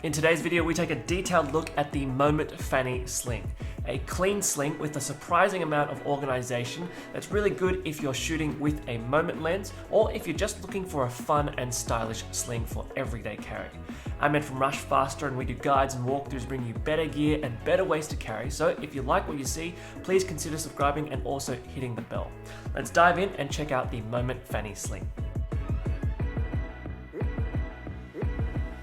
In today's video, we take a detailed look at the Moment Fanny Sling, a clean sling with a surprising amount of organization that's really good if you're shooting with a Moment lens or if you're just looking for a fun and stylish sling for everyday carry. I'm Ed from Rushfaster and we do guides and walkthroughs bring you better gear and better ways to carry, so if you like what you see, please consider subscribing and also hitting the bell. Let's dive in and check out the Moment Fanny Sling.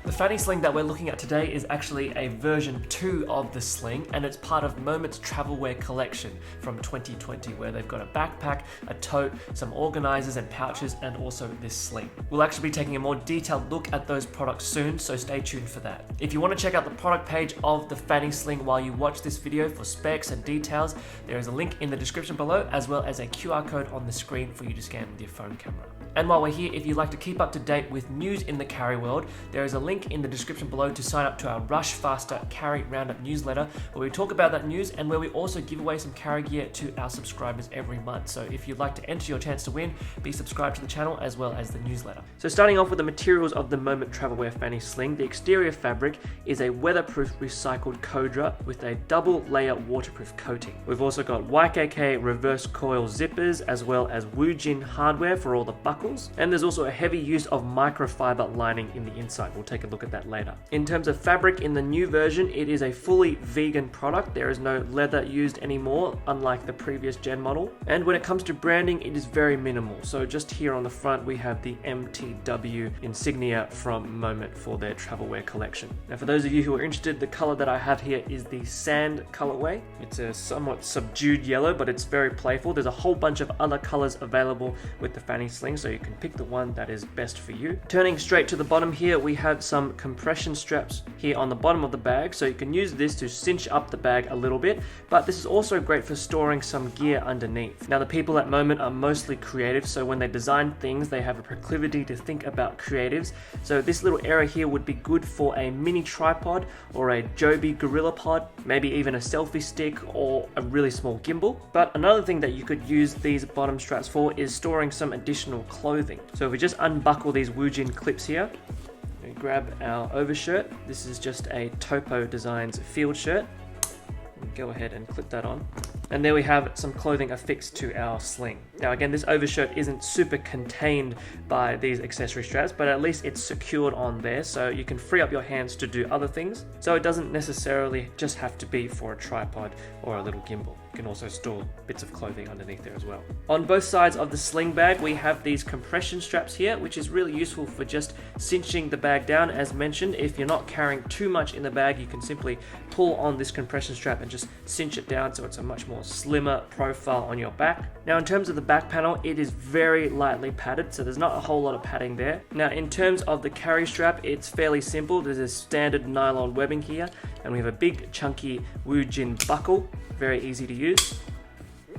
The Fanny Sling that we're looking at today is actually a version 2 of the sling, and it's part of Moment's travel wear collection from 2020, where they've got a backpack, a tote, some organizers and pouches, and also this sling. We'll actually be taking a more detailed look at those products soon, so stay tuned for that. If you want to check out the product page of the Fanny Sling while you watch this video for specs and details, there is a link in the description below, as well as a QR code on the screen for you to scan with your phone camera. And while we're here, if you'd like to keep up to date with news in the carry world, there is a link in the description below to sign up to our Rushfaster Carry Roundup newsletter, where we talk about that news and where we also give away some carry gear to our subscribers every month. So if you'd like to enter your chance to win, be subscribed to the channel as well as the newsletter. So starting off with the materials of the Moment Travel Wear Fanny Sling, the exterior fabric is a weatherproof recycled Codra with a double layer waterproof coating. We've also got YKK reverse coil zippers as well as Woojin hardware for all the buckles. And there's also a heavy use of microfiber lining in the inside. We'll take a look at that later. In terms of fabric in the new version, it is a fully vegan product. There is no leather used anymore, unlike the previous gen model. And when it comes to branding, it is very minimal. So just here on the front, we have the MTW insignia from Moment for their travel wear collection. Now, for those of you who are interested, the color that I have here is the sand colorway. It's a somewhat subdued yellow, but it's very playful. There's a whole bunch of other colors available with the Fanny Sling, so you can pick the one that is best for you. Turning straight to the bottom here, we have some compression straps here on the bottom of the bag, so you can use this to cinch up the bag a little bit, but this is also great for storing some gear underneath. Now, the people at Moment are mostly creative, so when they design things, they have a proclivity to think about creatives. So this little area here would be good for a mini tripod or a Joby Gorilla Pod, maybe even a selfie stick or a really small gimbal. But another thing that you could use these bottom straps for is storing some additional clothing. So if we just unbuckle these Woojin clips here, we grab our overshirt. This is just a Topo Designs field shirt. Go ahead and clip that on. And there we have some clothing affixed to our sling. Now again, this overshirt isn't super contained by these accessory straps, but at least it's secured on there, so you can free up your hands to do other things. So it doesn't necessarily just have to be for a tripod or a little gimbal. You can also store bits of clothing underneath there as well. On both sides of the sling bag, we have these compression straps here, which is really useful for just cinching the bag down. As mentioned, if you're not carrying too much in the bag, you can simply pull on this compression strap and just cinch it down so it's a much more slimmer profile on your back. Now, in terms of the back panel, it is very lightly padded, so there's not a whole lot of padding there. Now, in terms of the carry strap, it's fairly simple. There's a standard nylon webbing here, and we have a big chunky Woojin buckle, very easy to use.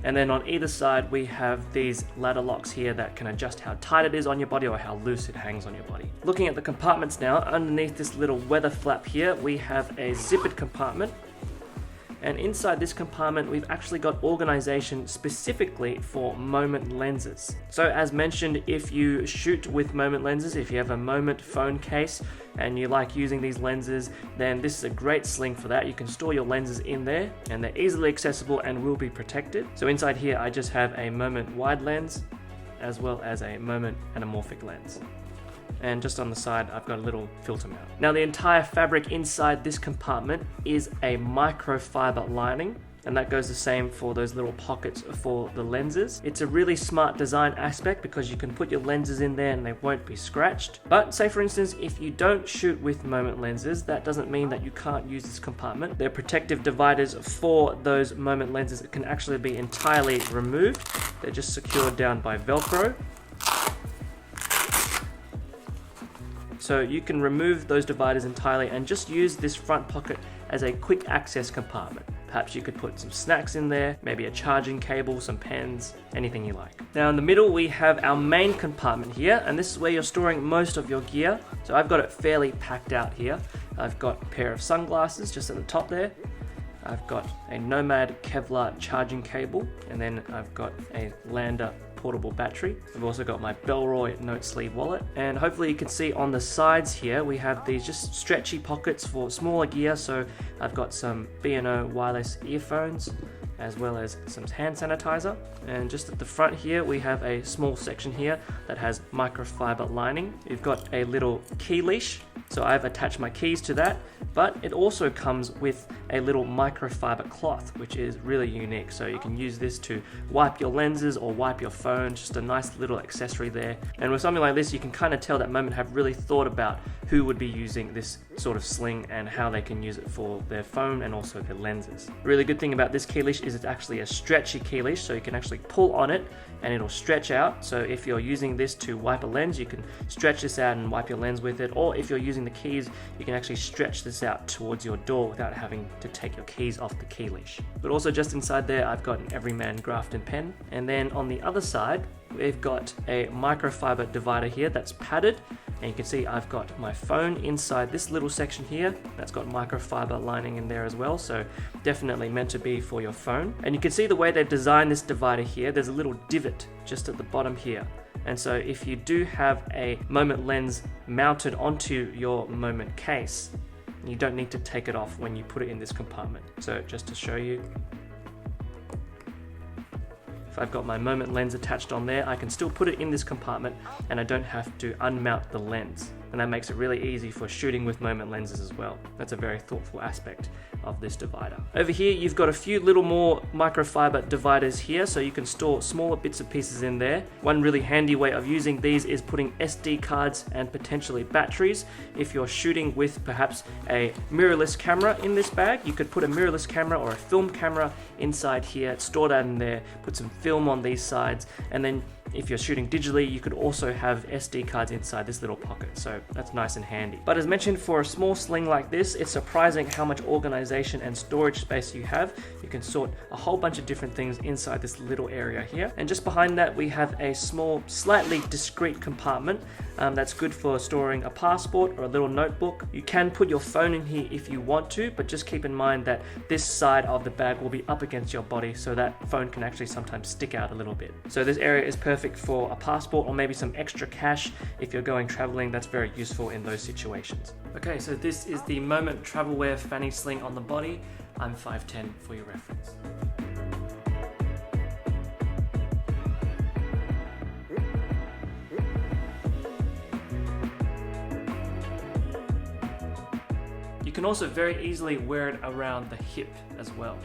And then on either side, we have these ladder locks here that can adjust how tight it is on your body or how loose it hangs on your body. Looking at the compartments now, underneath this little weather flap here, we have a zippered compartment. And inside this compartment, we've actually got organization specifically for Moment lenses. So as mentioned, if you shoot with Moment lenses, if you have a Moment phone case and you like using these lenses, then this is a great sling for that. You can store your lenses in there and they're easily accessible and will be protected. So inside here, I just have a Moment wide lens as well as a Moment anamorphic lens. And just on the side, I've got a little filter mount. Now, the entire fabric inside this compartment is a microfiber lining, and that goes the same for those little pockets for the lenses. It's a really smart design aspect because you can put your lenses in there and they won't be scratched. But say for instance, if you don't shoot with Moment lenses, that doesn't mean that you can't use this compartment. They're protective dividers for those Moment lenses that can actually be entirely removed. They're just secured down by Velcro. So you can remove those dividers entirely and just use this front pocket as a quick access compartment. Perhaps you could put some snacks in there, maybe a charging cable, some pens, anything you like. Now in the middle, we have our main compartment here, and this is where you're storing most of your gear. So I've got it fairly packed out here. I've got a pair of sunglasses just at the top there. I've got a Nomad Kevlar charging cable, and then I've got a Lander portable battery. I've also got my Bellroy note sleeve wallet, and hopefully you can see on the sides here we have these just stretchy pockets for smaller gear. So I've got some B&O wireless earphones, as well as some hand sanitizer. And just at the front here we have a small section here that has microfiber lining. You've got a little key leash, so I've attached my keys to that, but it also comes with a little microfiber cloth, which is really unique. So you can use this to wipe your lenses or wipe your phone, just a nice little accessory there. And with something like this, you can kind of tell that Moment have really thought about who would be using this sort of sling and how they can use it for their phone and also their lenses. The really good thing about this key leash is it's actually a stretchy key leash, so you can actually pull on it and it'll stretch out. So if you're using this to wipe a lens, you can stretch this out and wipe your lens with it, or if you're using the keys, you can actually stretch this out towards your door without having to take your keys off the key leash. But also just inside there, I've got an Everyman Grafton pen. And then on the other side, we've got a microfiber divider here that's padded. And you can see I've got my phone inside this little section here. That's got microfiber lining in there as well, so definitely meant to be for your phone. And you can see the way they've designed this divider here, there's a little divot just at the bottom here. And so if you do have a Moment lens mounted onto your Moment case, you don't need to take it off when you put it in this compartment. So just to show you, if I've got my Moment lens attached on there, I can still put it in this compartment and I don't have to unmount the lens. And that makes it really easy for shooting with Moment lenses as well. That's a very thoughtful aspect of this divider. Over here, you've got a few little more microfiber dividers here, so you can store smaller bits and pieces in there. One really handy way of using these is putting SD cards and potentially batteries. If you're shooting with perhaps a mirrorless camera in this bag, you could put a mirrorless camera or a film camera inside here, store that in there, put some film on these sides, and then if you're shooting digitally, you could also have SD cards inside this little pocket, so that's nice and handy. But as mentioned, for a small sling like this, it's surprising how much organization and storage space you have. You can sort a whole bunch of different things inside this little area here. And just behind that, we have a small, slightly discreet compartment that's good for storing a passport or a little notebook. You can put your phone in here if you want to, but just keep in mind that this side of the bag will be up against your body, so that phone can actually sometimes stick out a little bit. So this area is perfect for a passport or maybe some extra cash if you're going traveling. That's very useful in those situations. Okay, so this is the Moment Travel Wear Fanny Sling on the body. I'm 5'10" for your reference. You can also very easily wear it around the hip as well.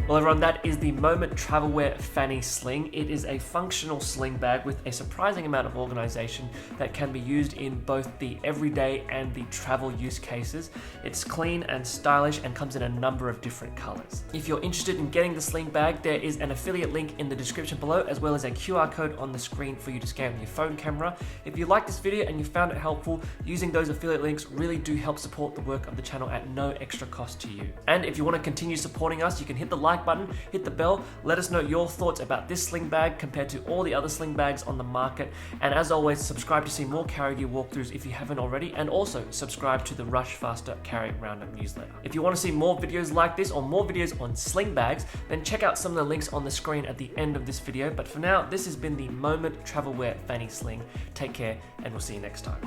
Well everyone, that is the Moment Travel Wear Fanny Sling. It is a functional sling bag with a surprising amount of organization that can be used in both the everyday and the travel use cases. It's clean and stylish and comes in a number of different colors. If you're interested in getting the sling bag, there is an affiliate link in the description below, as well as a QR code on the screen for you to scan with your phone camera. If you like this video and you found it helpful, using those affiliate links really do help support the work of the channel at no extra cost to you. And if you want to continue supporting us, you can hit the like button, hit the bell, let us know your thoughts about this sling bag compared to all the other sling bags on the market. And as always, subscribe to see more carry gear walkthroughs if you haven't already, and also subscribe to the Rushfaster Carry Roundup newsletter. If you want to see more videos like this or more videos on sling bags, then check out some of the links on the screen at the end of this video. But for now, this has been the Moment Travel Wear Fanny Sling. Take care, and we'll see you next time.